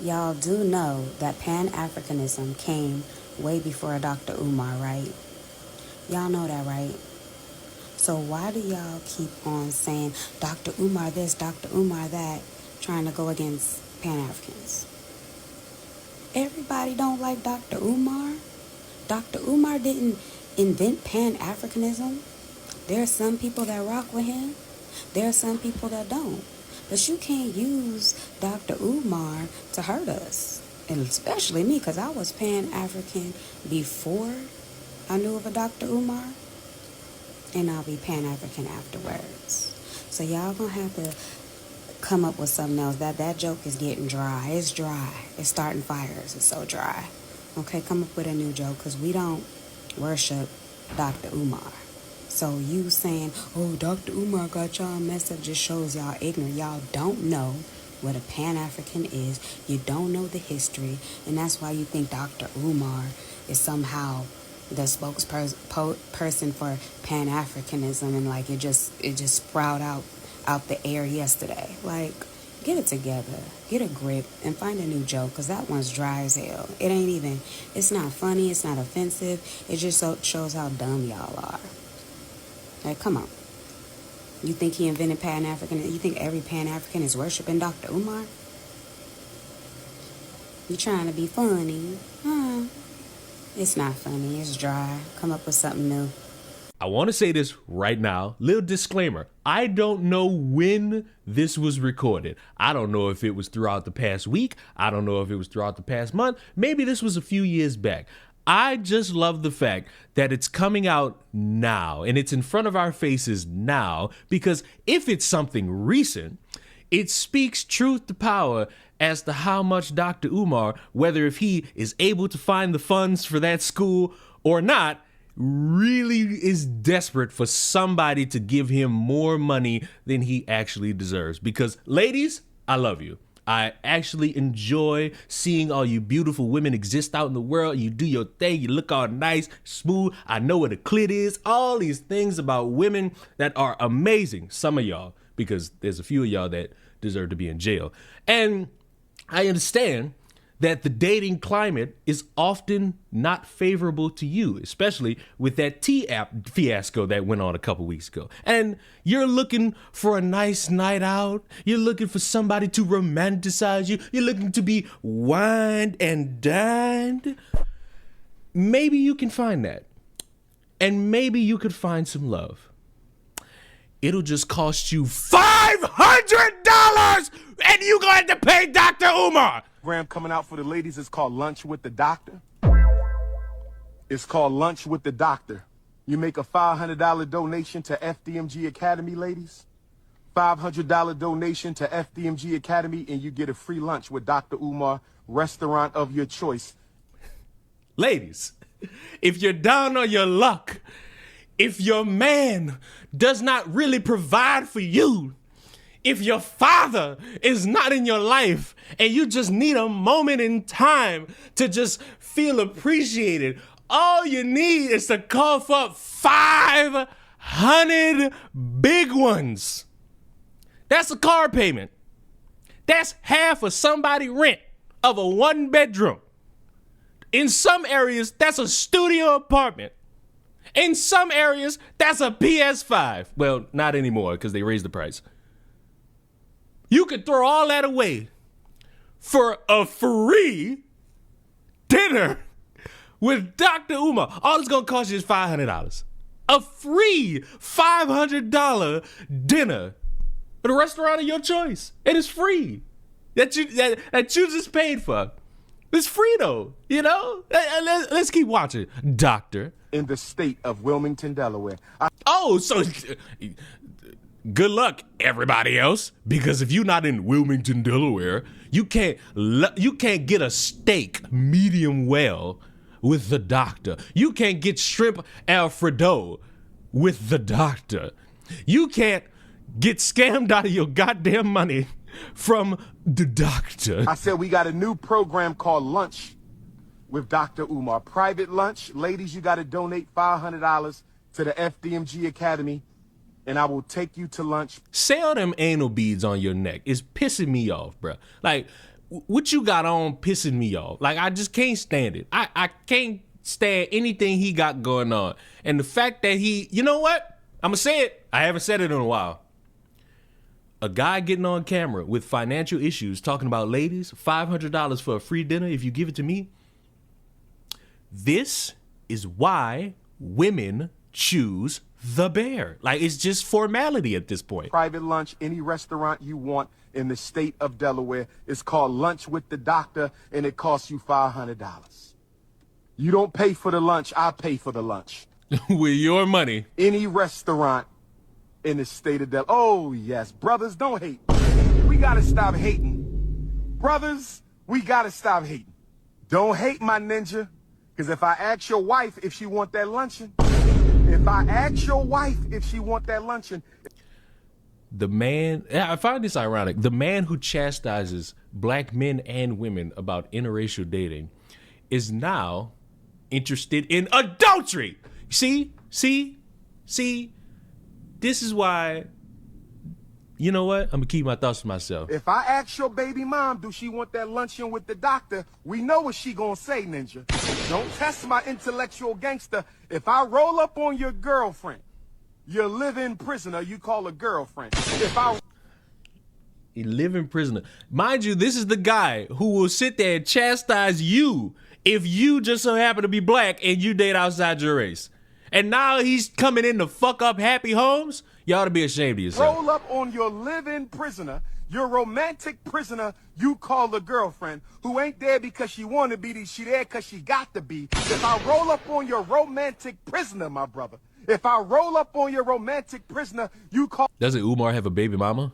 Y'all do know that Pan-Africanism came way before Dr. Umar, right? Y'all know that, right? So why do y'all keep on saying Dr. Umar this, Dr. Umar that, trying to go against Pan-Africans? Everybody don't like Dr. Umar. Dr. Umar didn't invent Pan-Africanism. There are some people that rock with him. There are some people that don't. But you can't use Dr. Umar to hurt us. And especially me, because I was Pan-African before I knew of a Dr. Umar. And I'll be Pan-African afterwards. So y'all gonna have to come up with something else. That joke is getting dry. It's dry. It's starting fires. It's so dry. Okay, come up with a new joke, because we don't worship Dr. Umar. So you saying, oh, Dr. Umar got y'all messed up, just shows y'all ignorant. Y'all don't know what a Pan-African is. You don't know the history. And that's why you think Dr. Umar is somehow the spokesperson for Pan-Africanism, and like it just sprout out the air yesterday. Like, get it together, get a grip, and find a new joke, because that one's dry as hell. It's not funny, it's not offensive, it just shows how dumb y'all are. Like, come on. You think he invented Pan-African? You think every Pan-African is worshiping Dr. Umar? You trying to be funny? It's not funny, it's dry. Come up with something new. I want to say this right now. Little disclaimer. I don't know when this was recorded. I don't know if it was throughout the past week. I don't know if it was throughout the past month. Maybe this was a few years back. I just love the fact that it's coming out now and it's in front of our faces now, because if it's something recent, it speaks truth to power as to how much Dr. Umar, whether if he is able to find the funds for that school or not, really is desperate for somebody to give him more money than he actually deserves. Because, ladies, I love you. I actually enjoy seeing all you beautiful women exist out in the world. You do your thing. You look all nice, smooth. I know what a clit is. All these things about women that are amazing. Some of y'all, because there's a few of y'all that deserve to be in jail. And I understand that the dating climate is often not favorable to you, especially with that T-app fiasco that went on a couple weeks ago. And you're looking for a nice night out. You're looking for somebody to romanticize you. You're looking to be wined and dined. Maybe you can find that. And maybe you could find some love. It'll just cost you $500 and you gonna have to pay Dr. Umar. Coming out for the ladies is called Lunch with the Doctor. It's called Lunch with the Doctor. You make a $500 donation to FDMG Academy, ladies. $500 donation to FDMG Academy, and you get a free lunch with Dr. Umar, restaurant of your choice. Ladies, if you're down on your luck, if your man does not really provide for you, if your father is not in your life and you just need a moment in time to just feel appreciated, all you need is to cough up 500 big ones. That's a car payment. That's half of somebody's rent of a 1-bedroom. In some areas, that's a studio apartment. In some areas, that's a PS5. Well, not anymore because they raised the price. You could throw all that away for a free dinner with Dr. Umar. All it's going to cost you is $500. A free $500 dinner at a restaurant of your choice. It is free. That you just paid for. It's free though, you know? Let's keep watching, Doctor. In the state of Wilmington, Delaware. So good luck, everybody else, because if you're not in Wilmington, Delaware, you can't get a steak medium well with the Doctor. You can't get shrimp Alfredo with the Doctor. You can't get scammed out of your goddamn money from the Doctor. I said we got a new program called Lunch with Dr. Umar. Private lunch. Ladies, you got to donate $500 to the FDMG Academy, and I will take you to lunch. Sell them anal beads on your neck. It's pissing me off, bro. Like, what you got on pissing me off. Like, I just can't stand it. I can't stand anything he got going on. And the fact that you know what? I'm going to say it. I haven't said it in a while. A guy getting on camera with financial issues talking about, ladies, $500 for a free dinner if you give it to me. This is why women choose the bear. Like, it's just formality at this point. Private lunch, any restaurant you want in the state of Delaware. It's called Lunch with the Doctor, and it costs you $500. You don't pay for the lunch, I pay for the lunch. With your money. Any restaurant in the state of Delaware. Oh, yes. Brothers, don't hate. We got to stop hating. Brothers, we got to stop hating. Don't hate, my ninja. Because if I ask your wife if she want that luncheon, the man, I find this ironic. The man who chastises black men and women about interracial dating is now interested in adultery. See, this is why, you know what? I'm going to keep my thoughts to myself. If I ask your baby mom, do she want that luncheon with the doctor, we know what she gonna say, ninja. Don't test my intellectual gangster. If I roll up on your girlfriend, your live-in prisoner, you call a girlfriend. A live-in prisoner. Mind you, this is the guy who will sit there and chastise you if you just so happen to be black and you date outside your race. And now he's coming in to fuck up happy homes? You ought to be ashamed of yourself. Roll up on your live-in prisoner, your romantic prisoner, you call the girlfriend, who ain't there because she want to be, she there because she got to be. If I roll up on your romantic prisoner, my brother, if I roll up on your romantic prisoner, you call... Doesn't Umar have a baby mama?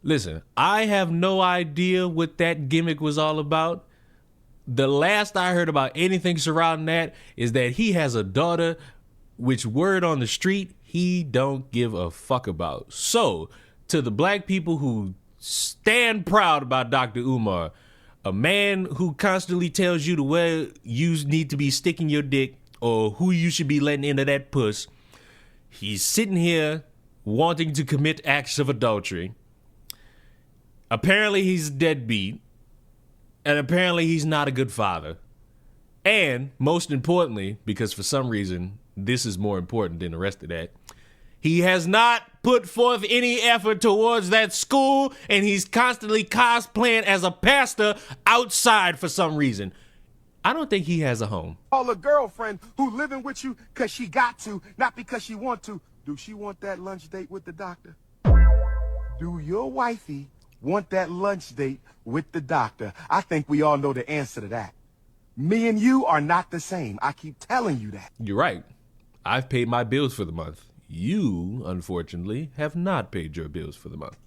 Listen, I have no idea what that gimmick was all about. The last I heard about anything surrounding that is that he has a daughter, which word on the street, he don't give a fuck about. So, to the black people who stand proud about Dr. Umar, a man who constantly tells you to where you need to be sticking your dick or who you should be letting into that puss, he's sitting here wanting to commit acts of adultery. Apparently he's a deadbeat. And apparently he's not a good father. And most importantly, because for some reason this is more important than the rest of that, he has not put forth any effort towards that school, and he's constantly cosplaying as a pastor outside for some reason. I don't think he has a home. Call a girlfriend who living with you because she got to, not because she want to. Do she want that lunch date with the doctor? Do your wifey want that lunch date with the doctor? I think we all know the answer to that. Me and you are not the same. I keep telling you that. You're right. I've paid my bills for the month. You, unfortunately, have not paid your bills for the month.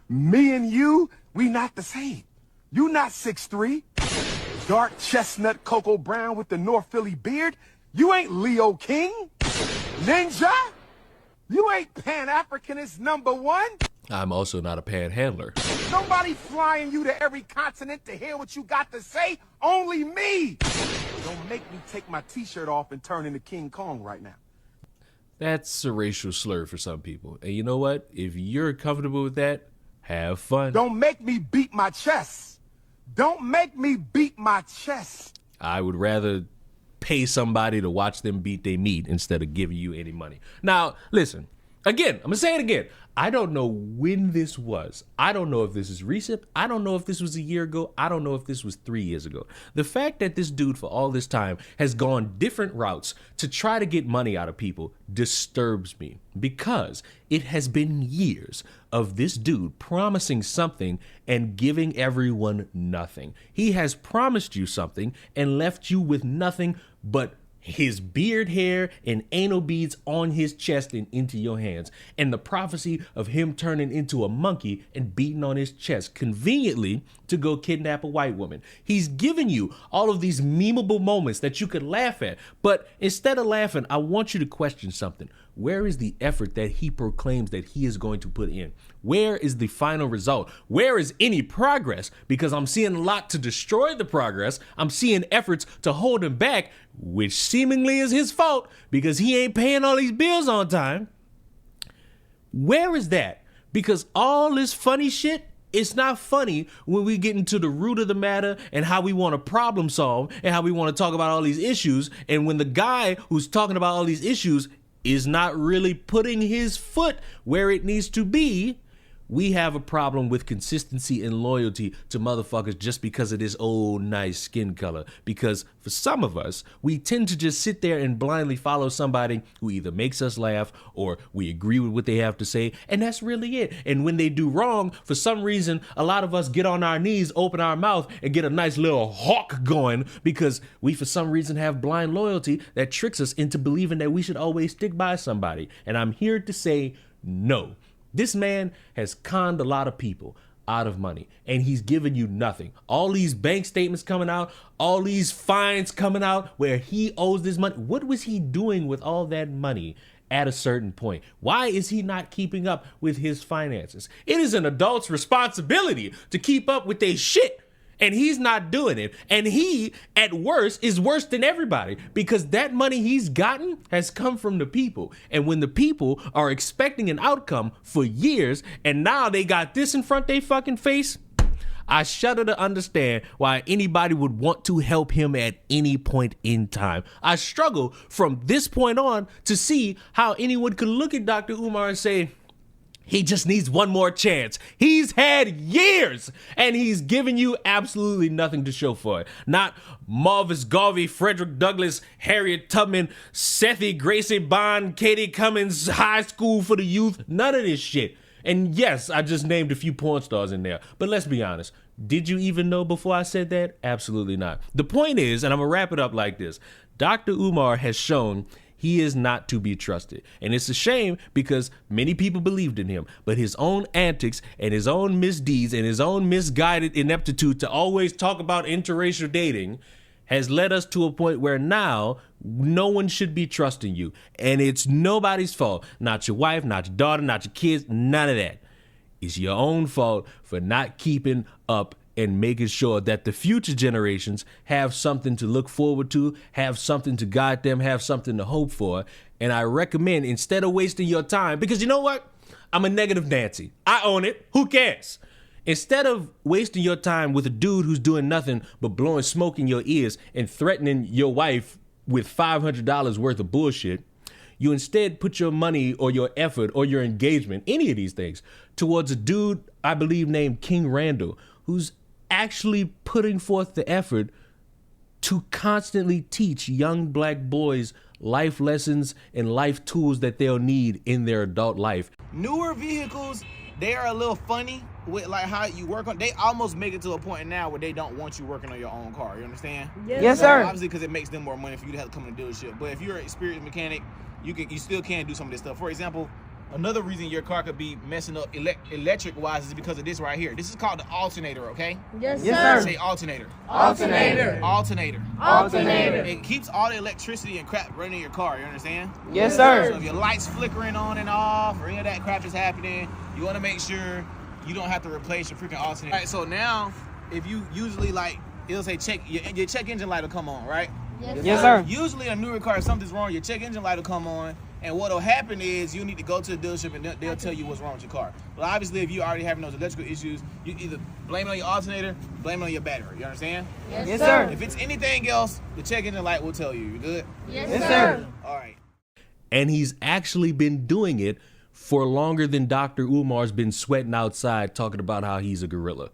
Me and you, we not the same. You not 6'3", dark chestnut Cocoa Brown with the North Philly beard. You ain't Leo King. Ninja. You ain't Pan-Africanist #1. I'm also not a panhandler. Nobody flying you to every continent to hear what you got to say. Only me. Don't make me take my t-shirt off and turn into King Kong right now. That's a racial slur for some people. And you know what? If you're comfortable with that, have fun. Don't make me beat my chest. Don't make me beat my chest. I would rather pay somebody to watch them beat their meat instead of giving you any money. Now, listen. Again, I'm going to say it again. I don't know when this was. I don't know if this is recent. I don't know if this was a year ago. I don't know if this was 3 years ago. The fact that this dude for all this time has gone different routes to try to get money out of people disturbs me, because it has been years of this dude promising something and giving everyone nothing. He has promised you something and left you with nothing but his beard hair and anal beads on his chest and into your hands, and the prophecy of him turning into a monkey and beating on his chest conveniently to go kidnap a white woman. He's given you all of these memeable moments that you could laugh at, but instead of laughing, I want you to question something. Where is the effort that he proclaims that he is going to put in? Where is the final result? Where is any progress? Because I'm seeing a lot to destroy the progress. I'm seeing efforts to hold him back, which seemingly is his fault because he ain't paying all these bills on time. Where is that? Because all this funny shit It's not funny when we get into the root of the matter and how we want to problem solve and how we want to talk about all these issues. And when the guy who's talking about all these issues is not really putting his foot where it needs to be, we have a problem with consistency and loyalty to motherfuckers just because of this old nice skin color. Because for some of us, we tend to just sit there and blindly follow somebody who either makes us laugh or we agree with what they have to say, and that's really it. And when they do wrong, for some reason, a lot of us get on our knees, open our mouth, and get a nice little hawk going because we, for some reason, have blind loyalty that tricks us into believing that we should always stick by somebody. And I'm here to say no. This man has conned a lot of people out of money, and he's given you nothing. All these bank statements coming out, all these fines coming out where he owes this money. What was he doing with all that money at a certain point? Why is he not keeping up with his finances? It is an adult's responsibility to keep up with their shit. And he's not doing it. And he, at worst, is worse than everybody because that money he's gotten has come from the people. And when the people are expecting an outcome for years and now they got this in front of their fucking face, I shudder to understand why anybody would want to help him at any point in time. I struggle from this point on to see how anyone could look at Dr. Umar and say, he just needs one more chance. He's had years, and he's given you absolutely nothing to show for it. Not Marvis Garvey, Frederick Douglass, Harriet Tubman, Sethi Gracie Bond, Katie Cummins, High School for the Youth. None of this shit. And yes, I just named a few porn stars in there. But let's be honest. Did you even know before I said that? Absolutely not. The point is, and I'm going to wrap it up like this. Dr. Umar has shown he is not to be trusted. And it's a shame because many people believed in him, but his own antics and his own misdeeds and his own misguided ineptitude to always talk about interracial dating has led us to a point where now no one should be trusting you. And it's nobody's fault. Not your wife, not your daughter, not your kids, none of that. It's your own fault for not keeping up and making sure that the future generations have something to look forward to, have something to guide them, have something to hope for. And I recommend, instead of wasting your time, because you know what? I'm a negative Nancy. I own it. Who cares? Instead of wasting your time with a dude who's doing nothing but blowing smoke in your ears and threatening your wife with $500 worth of bullshit, you instead put your money or your effort or your engagement, any of these things, towards a dude I believe named King Randall, who's actually putting forth the effort to constantly teach young black boys life lessons and life tools that they'll need in their adult life. Newer vehicles, they are a little funny with like how you work on. They almost make it to a point now where they don't want you working on your own car. You understand? Yes, sir. Obviously, because it makes them more money for you to have to come to the dealership. But if you're an experienced mechanic, you still can do some of this stuff. For example, another reason your car could be messing up electric-wise is because of this right here. This is called the alternator, okay? Yes, sir. Say alternator. Alternator. Alternator. Alternator. It keeps all the electricity and crap running in your car, you understand? Yes, sir. So if your lights flickering on and off or any of that crap is happening, you want to make sure you don't have to replace your freaking alternator. All right, so now, if you usually like, it'll say your check engine light will come on, right? Yes, sir. Usually a newer car, if something's wrong, your check engine light will come on, and what'll happen is you need to go to the dealership and they'll tell you what's wrong with your car. But obviously, if you're already having those electrical issues, you either blame it on your alternator, blame it on your battery. You understand? Yes, sir. If it's anything else, the check engine light will tell you. You good? Yes, sir. All right. And he's actually been doing it for longer than Dr. Umar's been sweating outside talking about how he's a gorilla.